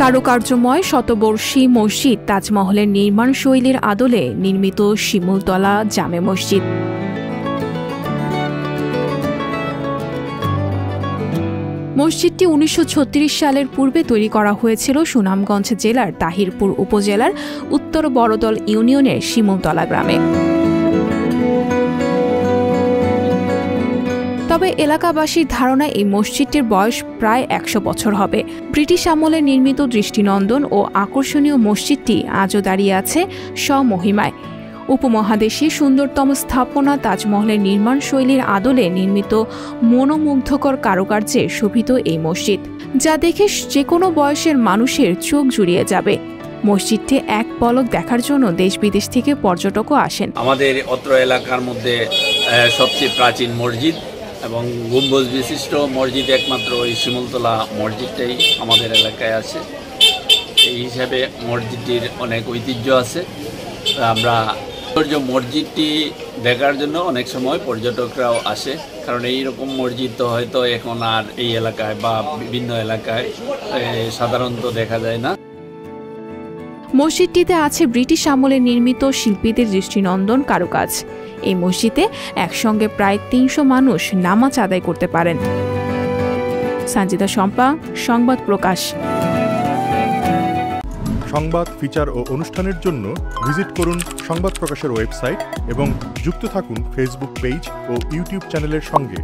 কারুকার্যময় শতবর্ষী মসজিদ তাজমহলের নির্মাণ শৈলীর আদলে নির্মিত শিমুলতলা জামে মসজিদ। মসজিদটি ১৯৩৬ সালের পূর্বে তৈরি করা হয়েছিল সুনামগঞ্জ জেলার তাহিরপুর উপজেলার উত্তর বড়দল ইউনিয়নের শিমুলতলা গ্রামে। তবে এলাকাবাসীর ধারণা এই মসজিদটির বয়স প্রায় ১০০ বছর হবে। ব্রিটিশ আমলে নির্মিত দৃষ্টিনন্দন ও আকর্ষণীয় মসজিদটি আজও দাঁড়িয়ে আছে স্বমহিমায়। উপমহাদেশে সুন্দরতম স্থাপনা তাজমহলের নির্মাণ শৈলীর আদলে নির্মিত মনোমুগ্ধকর কারুকার্যে শোভিত এই মসজিদ, যা দেখে যে কোনো বয়সের মানুষের চোখ জুড়িয়ে যাবে। মসজিদটি এক পলক দেখার জন্য দেশ বিদেশ থেকে পর্যটকও আসেন। আমাদের অত্র এলাকার মধ্যে সবচেয়ে প্রাচীন মসজিদ এবং গম্বুজ বিশিষ্ট মসজিদ একমাত্র এই শিমুলতলা মসজিদটাই আমাদের এলাকায় আছে। এই হিসাবে মসজিদটির অনেক ঐতিহ্য আছে। আমরা মসজিদটি দেখার জন্য অনেক সময় পর্যটকরাও আসে, কারণ এইরকম মসজিদ তো হয়তো এখন আর এই এলাকায় বা বিভিন্ন এলাকায় সাধারণত দেখা যায় না। মসজিদটিতে আছে ব্রিটিশ আমলে নির্মিত শিল্পীদের দৃষ্টিনন্দন কারুকাজ। এই মসজিদে একসঙ্গে প্রায় ৩০০ মানুষ নামাজ আদায় করতে পারেন। সানজিদা শম্পা, সংবাদ প্রকাশ। সংবাদ, ফিচার ও অনুষ্ঠানের জন্য ভিজিট করুন সংবাদ প্রকাশের ওয়েবসাইট এবং যুক্ত থাকুন ফেসবুক পেজ ও ইউটিউব চ্যানেলের সঙ্গে।